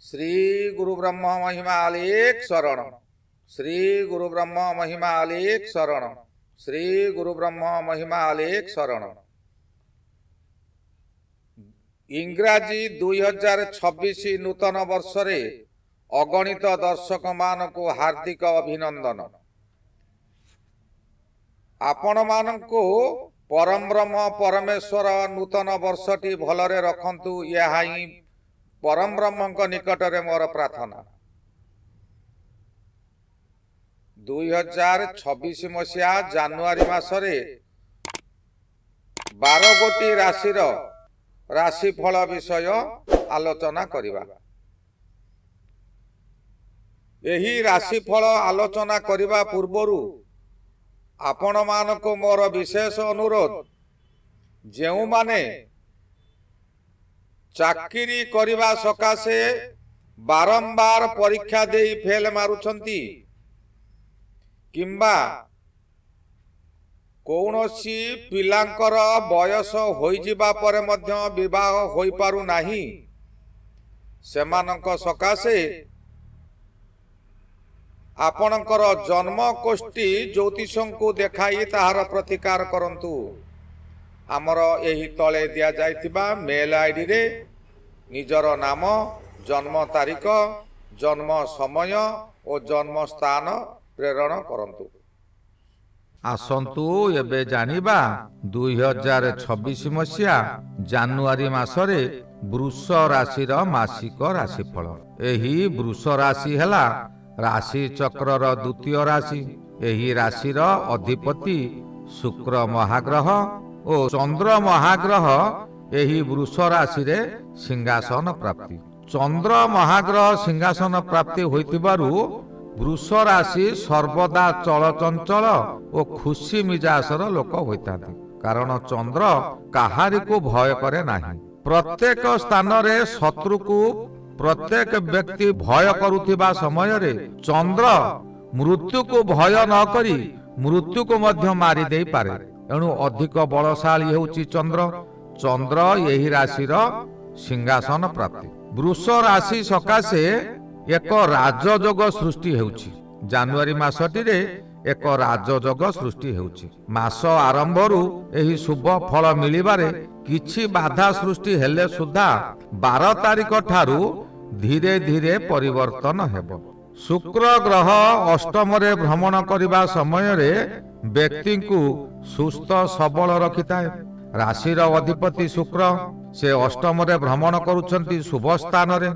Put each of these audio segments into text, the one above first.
श्री गुरु ब्रह्म महिमा अलेख शरण। श्री गुरु ब्रह्म महिमा अलेख शरण। श्री गुरु ब्रह्म महिमा अलेख शरण। इंग्राजी 2026 नूतन वर्ष रे अगणित दर्शक मान को हार्दिक अभिनंदन। आपण मानकु परम ब्रह्म परमेश्वर नूतन वर्षटी भलरे रखंतु, यह ही परम ब्रह्म निकट रे मोर प्रार्थना। 2026 मसीहा जानुआरी मासरे 12 गोटी राशि राशिफल विषय आलोचना करिबा। एही राशिफल आलोचना करिबा पूर्वरु आपण मानको मोर विशेष अनुरोध, जेउ माने चाकरी करिबा सकाशे बारंबार परीक्षा देई फेल मारुछंती किंबा कौनसी पिलांकर बयस होई जिबा परे मध्य विवाह होई पारु नाही, सेमानंक सकाशे आपणकर जन्म कोष्ठी ज्योतिषंकु देखाई ताहार प्रतिकार करंतु। आमर एही तले दिया जाइतिबा मेल आईडी रे निजर नाम, जन्म तारीख, जन्म समय और जन्म स्थान प्रेरण करंतु। आसंतु एबे जानिबा 2026 मसीहा जानुआरी मासरे वृष राशिर मासिक राशिफल। एही वृष राशि हेला राशि चक्रर द्वितीय राशि। एही राशिर अधिपति शुक्र महाग्रह और चंद्र महाग्रह एही वृष राशि रे सिंहासन प्राप्ति। चंद्र महाग्रह सिंहासन प्राप्ति होइतिबारु वृष राशि सर्वदा चलचंचल और खुशी मिजासर लोक होइतांती, कारण चंद्र काहारी को भय करे नाही। प्रत्येक स्थान रे शत्रु को प्रत्येक व्यक्ति भय करुथिबा समय रे चंद्र मृत्यु को भय न करी मृत्यु को मध्य मारी देई पारे। एणु अधिक बलशाली हेउची चंद्र। चंद्र यही राशिर सिंहासन प्राप्ति। वृष राशि सकाशे एक राजयोग सृष्टि हेउची। जानुआरी मासटी रे एक राजयोग सृष्टि हेउची। मास आरंभरू एही शुभ फल मिलिबारे किछि बाधा सृष्टि हेले सुद्धा 12 तारिख ठारू धीरे धीरे परिवर्तन हेबो। शुक्र ग्रह अष्टम रे भ्रमण करिबा समय रे व्यक्ति को सुस्थ सबल रखिଥାଏ। राशिर अधिपति शुक्र से अष्टम रे भ्रमण करुछंती शुभ स्थान रे।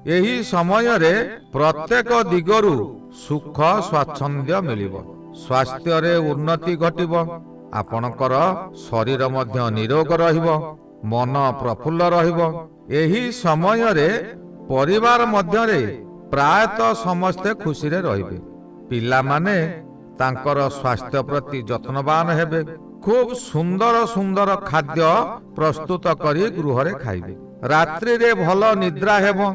एही समय रे प्रत्येक दिगरु सुख स्वाच्छंद्य मिलिबो। स्वास्थ्य रे उन्नति घटिबो। आपणकर शरीर मध्य निरोग रहिबो, मन प्रफुल्ल रहिबो। एही समय रे परिवार मध्य रे प्रायतः समस्ते खुशी रे रहिबे। पिला माने तांकर स्वास्थ्य प्रति जत्नवान हेबे। खूब सुंदर सुंदर खाद्य प्रस्तुत करी गृह रे खाइबे। रात्रि रे भल निद्रा हेबो।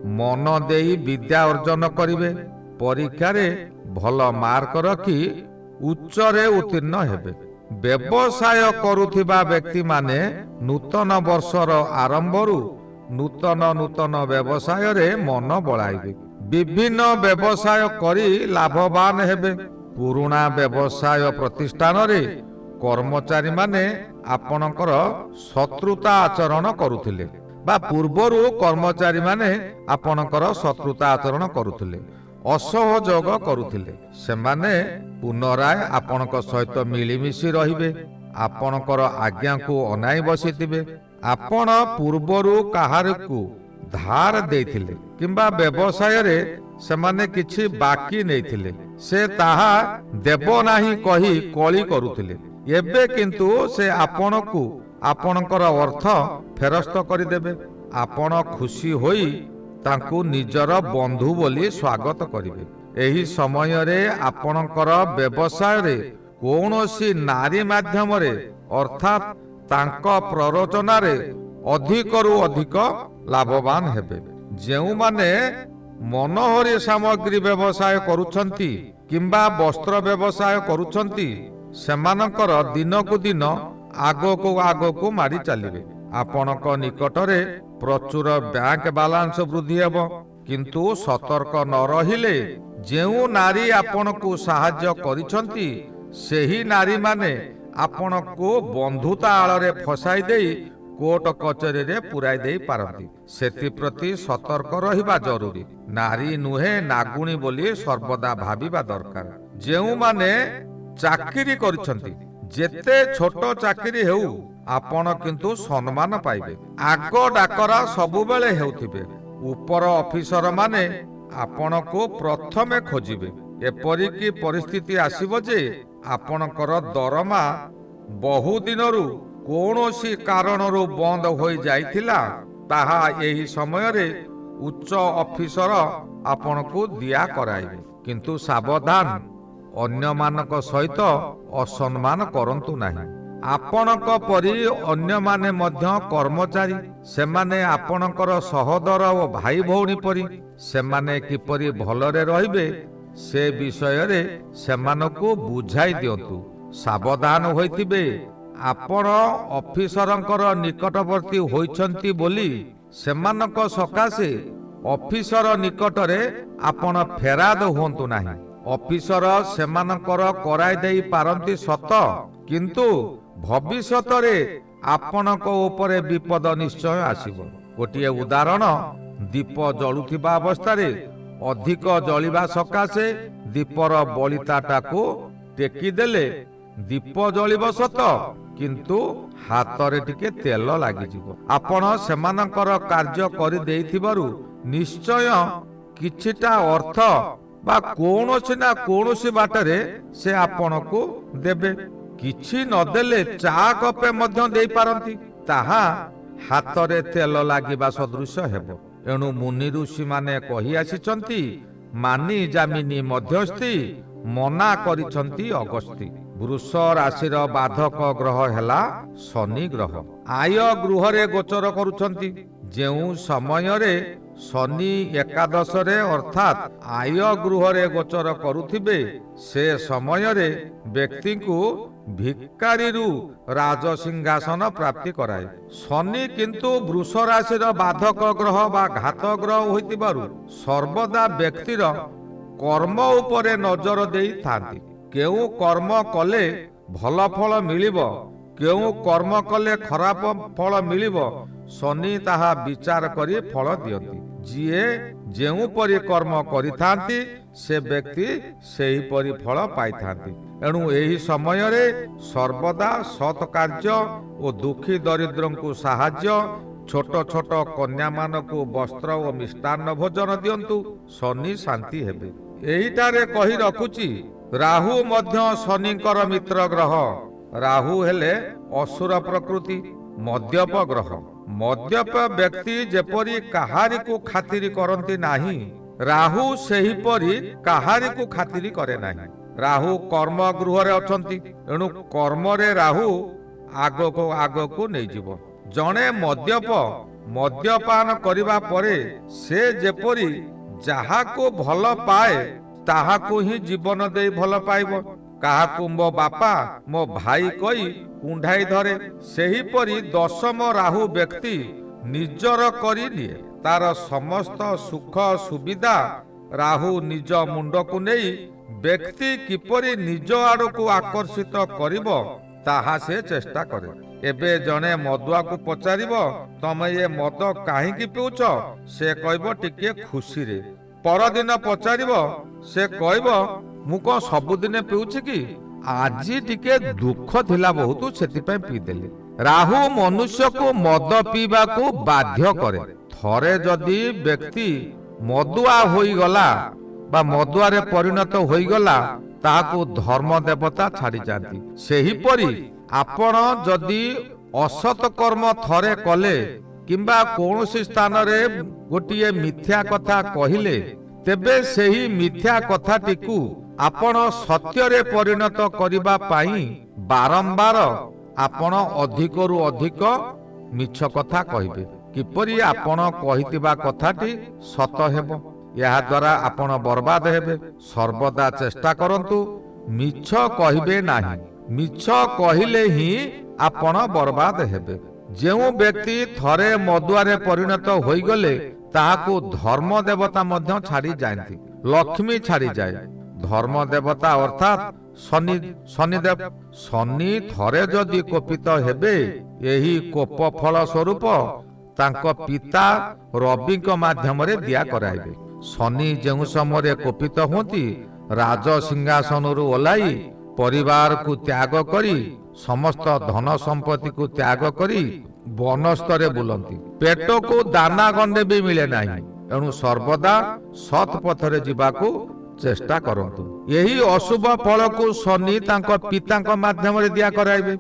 मन देई विद्या अर्जन करिवे। परीक्षा रे भल मार्क रखी उच्च रे उत्तीर्ण हेबे। व्यवसाय करुथिबा व्यक्ति माने नूतन वर्षर आरंभरू नूतन नूतन व्यवसाय रे मन बळाइबे। विभिन्न व्यवसाय करी लाभवान हेबे। पुराना व्यवसाय प्रतिष्ठान रे कर्मचारी माने आपणकर शत्रुता आचरण करुथिले बा पूर्वरु कर्मचारी माने आपणकर शत्रुता आचरण करुथिले, असहयोग करुथिले। सेमाने पुनराय आपणक सहित मिलिमिशि रहिबे। आपणकर आज्ञा को अनाई बसिथिबे। आपण पूर्वरु काहारकु धार देइथिले किंबा व्यवसाय रे सेमाने किछि बाकी नैथिले, से ताहा देबो नाही कही कली करुथिले। एबे किंतु से आपणकु आपणकर अर्थ फेरस्त करिदेबे। आपण खुशी होई तांकु निजर बंधु बोली स्वागत करिवे। एही समय रे आपणकर व्यवसाय रे कौनसी नारी माध्यम रे अर्थात तांक प्ररोचना रे अधिकरु अधिक लाभवान हेबे। जेउ माने मनोहरी सामग्री व्यवसाय करुछंती किंबा वस्त्र व्यवसाय करुछंती, सेमानकर दिन को दिन आगो को मारी चलिए। आपणक निकटरे प्रचुर बैंक बालांस वृद्धि हेब। କିନ୍ତୁ ସତର୍କ ନ ରହିଲେ ଯେଉଁ ନାରୀ ଆପଣଙ୍କୁ ସାହାଯ୍ୟ କରିଛନ୍ତି ସେହି ନାରୀମାନେ ଆପଣଙ୍କୁ ବନ୍ଧୁତା ଆଳରେ ଫସାଇ ଦେଇ କୋର୍ଟ କଚେରୀରେ ପୁରାଇ ଦେଇ ପାରନ୍ତି। ସେଥିପ୍ରତି ସତର୍କ ରହିବା ଜରୁରୀ। ନାରୀ ନୁହେଁ ନାଗୁଣୀ ବୋଲି ସର୍ବଦା ଭାବିବା ଦରକାର। ଯେଉଁମାନେ ଚାକିରି କରିଛନ୍ତି, ଯେତେ ଛୋଟ ଚାକିରି ହେଉ ଆପଣ କିନ୍ତୁ ସମ୍ମାନ ପାଇବେ। ଆଗ ଡାକରା ସବୁବେଳେ ହେଉଥିବେ। ଉପର ଅଫିସର ମାନେ ଆପଣଙ୍କୁ ପ୍ରଥମେ ଖୋଜିବେ। ଏପରିକି ପରିସ୍ଥିତି ଆସିବ ଯେ ଆପଣଙ୍କର ଦରମା ବହୁ ଦିନରୁ କୌଣସି କାରଣରୁ ବନ୍ଦ ହୋଇ ଯାଇଥିଲା, ତାହା ଏହି ସମୟରେ ଉଚ୍ଚ ଅଫିସର ଆପଣଙ୍କୁ ଦିଆ କରାଇବେ। କିନ୍ତୁ ସାବଧାନ, ଅନ୍ୟମାନଙ୍କ ସହିତ ଅସମ୍ମାନ କରନ୍ତୁ ନାହିଁ। ଆପଣଙ୍କ ପରି ଅନ୍ୟମାନେ ମଧ୍ୟ କର୍ମଚାରୀ। ସେମାନେ ଆପଣଙ୍କର ସହୋଦର ଓ ଭାଇ ଭଉଣୀ ପରି। ସେମାନେ କିପରି ଭଲରେ ରହିବେ ସେ ବିଷୟରେ ସେମାନଙ୍କୁ ବୁଝାଇ ଦିଅନ୍ତୁ। ସାବଧାନ ହୋଇଥିବେ। ଆପଣ ଅଫିସରଙ୍କର ନିକଟବର୍ତ୍ତୀ ହୋଇଛନ୍ତି ବୋଲି ସେମାନଙ୍କ ସକାଶେ ଅଫିସର ନିକଟରେ ଆପଣ ଫେରାଦ ହୁଅନ୍ତୁ ନାହିଁ। ଅଫିସର ସେମାନଙ୍କର କରାଇ ଦେଇ ପାରନ୍ତି ସତ, କିନ୍ତୁ ଭବିଷ୍ୟତରେ ଆପଣଙ୍କ ଉପରେ ବିପଦ ନିଶ୍ଚୟ ଆସିବ। ଗୋଟିଏ ଉଦାହରଣ, ଦୀପ ଜଳୁଥିବା ଅବସ୍ଥାରେ ଅଧିକ ଜଳିବା ସକାଶେ ଦୀପର ବଳିତାଟାକୁ ଟେକିଦେଲେ ଦୀପ ଜଳିବ ସତ, କିନ୍ତୁ ହାତରେ ଟିକେ ତେଲ ଲାଗିଯିବ। ଆପଣ ସେମାନଙ୍କର କାର୍ଯ୍ୟ କରିଦେଇଥିବାରୁ ନିଶ୍ଚୟ କିଛିଟା ଅର୍ଥ ବା କୌଣସି ନା କୌଣସି ବାଟରେ ସେ ଆପଣଙ୍କୁ ଦେବେ। କିଛି ନଦେଲେ ଚା କପେ ମଧ୍ୟ ଦେଇପାରନ୍ତି। ତାହା ହାତରେ ତେଲ ଲାଗିବା ସଦୃଶ ହେବ। ଏଣୁ ମୁନି ଋଷିମାନେ କହି ଆସିଛନ୍ତି, ମାନି ଯାମିନୀ ମଧ୍ୟସ୍ଥି, ମନା କରିଛନ୍ତି ଅଗସ୍ତି। ବୃଷ ରାଶିର ବାଧକ ଗ୍ରହ ହେଲା ଶନି ଗ୍ରହ। ଆୟ ଗୃହରେ ଗୋଚର କରୁଛନ୍ତି। ଯେଉଁ ସମୟରେ ଶନି ଏକାଦଶରେ ଅର୍ଥାତ୍ ଆୟ ଗୃହରେ ଗୋଚର କରୁଥିବେ, ସେ ସମୟରେ ବ୍ୟକ୍ତିଙ୍କୁ ଭିକାରୀରୁ ରାଜସିଂହାସନ ପ୍ରାପ୍ତି କରାଏ। ଶନି କିନ୍ତୁ ବୃଷ ରାଶିର ବାଧକ ଗ୍ରହ ବା ଘାତ ଗ୍ରହ ହୋଇଥିବାରୁ ସର୍ବଦା ବ୍ୟକ୍ତିର କର୍ମ ଉପରେ ନଜର ଦେଇଥାନ୍ତି। କେଉଁ କର୍ମ କଲେ ଭଲ ଫଳ ମିଳିବ, କେଉଁ କର୍ମ କଲେ ଖରାପ ଫଳ ମିଳିବ, ଶନି ତାହା ବିଚାର କରି ଫଳ ଦିଅନ୍ତି। ଯିଏ ଯେଉଁପରି କର୍ମ କରିଥାନ୍ତି ସେ ବ୍ୟକ୍ତି ସେହିପରି ଫଳ ପାଇଥାନ୍ତି। ଏଣୁ ଏହି ସମୟରେ ସର୍ବଦା ସତ୍ କାର୍ଯ୍ୟ ଓ ଦୁଃଖୀ ଦରିଦ୍ରଙ୍କୁ ସାହାଯ୍ୟ, ଛୋଟ ଛୋଟ କନ୍ୟାମାନଙ୍କୁ ବସ୍ତ୍ର ଓ ମିଷ୍ଟାନ୍ନ ଭୋଜନ ଦିଅନ୍ତୁ। ଶନି ଶାନ୍ତି ହେବେ। ଏହିଠାରେ କହି ରଖୁଛି, ରାହୁ ମଧ୍ୟ ଶନିଙ୍କର ମିତ୍ର ଗ୍ରହ। ରାହୁ ହେଲେ ଅସୁର ପ୍ରକୃତି, ମଦ୍ୟପ ଗ୍ରହ। ମଦ୍ୟପ ବ୍ୟକ୍ତି ଯେପରି କାହାରିକୁ ଖାତିରି କରନ୍ତି ନାହିଁ, ରାହୁ ସେହିପରି କାହାରିକୁ ଖାତିରି କରେ ନାହିଁ। ରାହୁ କର୍ମ ଗୃହରେ ଅଛନ୍ତି। ଏଣୁ କର୍ମରେ ରାହୁ ଆଗକୁ ଆଗକୁ ନେଇଯିବ। ଜଣେ ମଦ୍ୟପ ମଦ୍ୟପାନ କରିବା ପରେ ସେ ଯେପରି ଯାହାକୁ ଭଲ ପାଏ ତାହାକୁ ହିଁ ଜୀବନ ଦେଇ ଭଲ ପାଇବ। କାହାକୁ ମୋ ବାପା, ମୋ ଭାଇ କହି କୁଣ୍ଢାଇ ଧରେ, ସେହିପରି ଦଶମ ରାହୁ ବ୍ୟକ୍ତି ନିଜର କରି ନିଏ। ତାର ସମସ୍ତ ସୁଖ ସୁବିଧା ରାହୁ ନିଜ ମୁଣ୍ଡକୁ ନେଇ ବ୍ୟକ୍ତି କିପରି ନିଜ ଆଡ଼କୁ ଆକର୍ଷିତ କରିବ ତାହା ସେ ଚେଷ୍ଟା କରେ। ଏବେ ଜଣେ ମଦୁଆକୁ ପଚାରିବ, ତମେ ଏ ମଦ କାହିଁକି ପିଉଛ? ସେ କହିବ ଟିକେ ଖୁସିରେ। ପରଦିନ ପଚାରିବ, ସେ କହିବ ମୁଁ କଣ ସବୁଦିନେ ପିଉଛି କି? ଆଜି ଟିକେ ଦୁଃଖ ଥିଲା ବହୁତ, ସେଥିପାଇଁ ପିଇଦେଲି। ରାହୁ ମନୁଷ୍ୟକୁ ମଦ ପିଇବାକୁ ବାଧ୍ୟ କରେ। ଥରେ ଯଦି ବ୍ୟକ୍ତି ମଦୁଆ ହୋଇଗଲା ବା ମଦୁଆରେ ପରିଣତ ହୋଇଗଲା, ତାହାକୁ ଧର୍ମ ଦେବତା ଛାଡ଼ିଯାଆନ୍ତି। ସେହିପରି ଆପଣ ଯଦି ଅସତ କର୍ମ ଥରେ କଲେ କିମ୍ବା କୌଣସି ସ୍ଥାନରେ ଗୋଟିଏ ମିଥ୍ୟା କଥା କହିଲେ, ତେବେ ସେହି ମିଥ୍ୟା କଥାଟିକୁ ଆପଣ ସତ୍ୟରେ ପରିଣତ କରିବା ପାଇଁ ବାରମ୍ବାର ଆପଣ ଅଧିକରୁ ଅଧିକ ମିଛ କଥା କହିବେ। କିପରି ଆପଣ କହିଥିବା କଥାଟି ସତ ହେବ, ଏହା ଦ୍ୱାରା ଆପଣ ବର୍ବାଦ ହେବେ। ସର୍ବଦା ଚେଷ୍ଟା କରନ୍ତୁ ମିଛ କହିବେ ନାହିଁ। ମିଛ କହିଲେ ହିଁ ଆପଣ ବର୍ବାଦ ହେବେ। ଯେଉଁ ବ୍ୟକ୍ତି ଥରେ ମଦୁଆରେ ପରିଣତ ହୋଇଗଲେ ତାହାକୁ ଧର୍ମ ଦେବତା ମଧ୍ୟ ଛାଡ଼ି ଯାଆନ୍ତି। ଲକ୍ଷ୍ମୀ ଛାଡ଼ିଯାଏ। ଧର୍ମ ଦେବତା ଅର୍ଥାତ୍ ଶନିଦେବ। ଶନି ଥରେ ଯଦି କୋପିତ ହେବେ, ଏହି କୋପ ଫଳ ସ୍ୱରୂପ ତାଙ୍କ ପିତା ରବିଙ୍କ ମାଧ୍ୟମରେ ଦିଆ କରାଇବେ। ଶନି ଯେଉଁ ସମୟରେ କୋପିତ ହୁଅନ୍ତି, ରାଜ ସିଂହାସନରୁ ଓହ୍ଲାଇ ପରିବାରକୁ ତ୍ୟାଗ କରି, ସମସ୍ତ ଧନ ସମ୍ପତ୍ତିକୁ ତ୍ୟାଗ କରି ବନସ୍ତରେ ବୁଲନ୍ତି। ପେଟକୁ ଦାନା ଗଣ୍ଡେ ବି ମିଳେ ନାହିଁ। ଏଣୁ ସର୍ବଦା ସତ୍ ପଥରେ ଯିବାକୁ ଚେଷ୍ଟା କରନ୍ତୁ। ଏହି ଅଶୁଭ ଫଳକୁ ଶନି ତାଙ୍କ ପିତାଙ୍କ ମାଧ୍ୟମରେ ଦିଆ କରାଇବେ।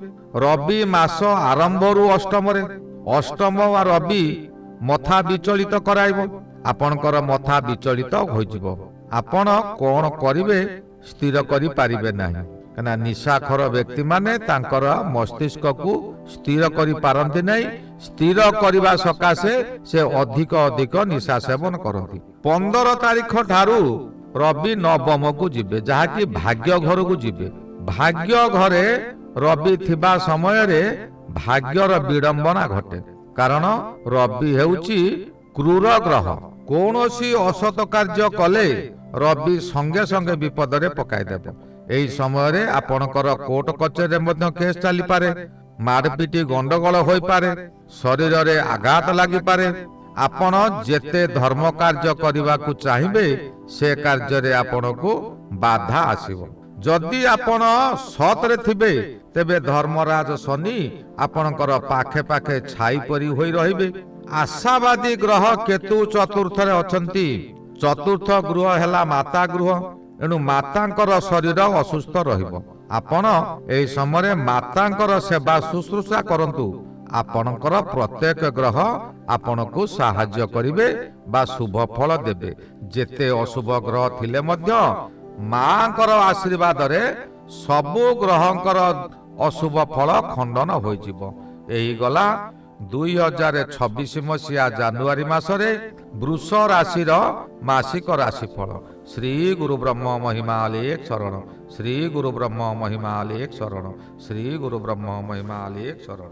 ରବି ମାସ ଆରମ୍ଭରୁ ଅଷ୍ଟମରେ, ଅଷ୍ଟମ ବା ରବି ମଥା ବିଚଳିତ କରାଇବ। ଆପଣଙ୍କର ମଥା ବିଚଳିତ ହୋଇଯିବ। ଆପଣ କଣ କରିବେ ସ୍ଥିର କରିପାରିବେ ନାହିଁ। କାହିଁକିନା ନିଶାଖୋର ବ୍ୟକ୍ତିମାନେ ତାଙ୍କର ମସ୍ତିଷ୍କକୁ ସ୍ଥିର କରିପାରନ୍ତି ନାହିଁ। ସ୍ଥିର କରିବା ସକାଶେ ସେ ଅଧିକ ନିଶା ସେବନ କରନ୍ତି। 15 ତାରିଖ ଠାରୁ ରବି ନବମକୁ ଯିବେ, ଯାହାକି ଭାଗ୍ୟ ଘରକୁ ଯିବେ। ଭାଗ୍ୟ ଘରେ ରବି ଥିବା ସମୟରେ ଭାଗ୍ୟର ବିଡ଼ମ୍ବନା ଘଟେ। କାରଣ ରବି ହେଉଛି କ୍ରୂର ଗ୍ରହ। କୌଣସି ଅସତ କାର୍ଯ୍ୟ କଲେ ରବି ସଙ୍ଗେ ସଙ୍ଗେ ବିପଦରେ ପକାଇଦେବ। ଏହି ସମୟରେ ଆପଣଙ୍କର କୋର୍ଟ କଚେରୀରେ ମଧ୍ୟ କେସ୍ ଚାଲିପାରେ, ମାରପିଟି ଗଣ୍ଡଗୋଳ ହୋଇପାରେ, ଶରୀରରେ ଆଘାତ ଲାଗିପାରେ। ଆପଣ ଯେତେ ଧର୍ମ କାର୍ଯ୍ୟ କରିବାକୁ ଚାହିଁବେ, ସେ କାର୍ଯ୍ୟରେ ଆପଣଙ୍କୁ ବାଧା ଆସିବ। ଯଦି ଆପଣ ସତରେ ଥିବେ, ତେବେ ଧର୍ମରାଜ ଶନି ଆପଣଙ୍କର ପାଖେ ପାଖେ ଛାଇ ପରି ହୋଇ ରହିବେ। ଆଶାବାଦୀ ଗ୍ରହ କେତୁ ଚତୁର୍ଥରେ ଅଛନ୍ତି। ଚତୁର୍ଥ ଗୃହ ହେଲା ମାତା ଗୃହ। ଏଣୁ ମାତାଙ୍କର ଶରୀର ଅସୁସ୍ଥ ରହିବ। ଆପଣ ଏହି ସମୟରେ ମାତାଙ୍କର ସେବା ଶୁଶ୍ରୂଷା କରନ୍ତୁ। ଆପଣଙ୍କର ପ୍ରତ୍ୟେକ ଗ୍ରହ ଆପଣଙ୍କୁ ସାହାଯ୍ୟ କରିବେ ବା ଶୁଭ ଫଳ ଦେବେ। ଯେତେ ଅଶୁଭ ଗ୍ରହ ଥିଲେ ମଧ୍ୟ ମାଙ୍କର ଆଶୀର୍ବାଦରେ ସବୁ ଗ୍ରହଙ୍କର ଅଶୁଭ ଫଳ ଖଣ୍ଡନ ହୋଇଯିବ। ଏହି ଗଲା 2026 ମସିହା ଜାନୁଆରୀ ମାସରେ ବୃଷ ରାଶିର ମାସିକ ରାଶିଫଳ। ଶ୍ରୀ ଗୁରୁ ବ୍ରହ୍ମ ମହିମା ଲେଖ ଶରଣ। ଶ୍ରୀ ଗୁରୁ ବ୍ରହ୍ମ ମହିମା ଲେଖ ଶରଣ। ଶ୍ରୀ ଗୁରୁ ବ୍ରହ୍ମ ମହିମା ଲେଖ ଶରଣ।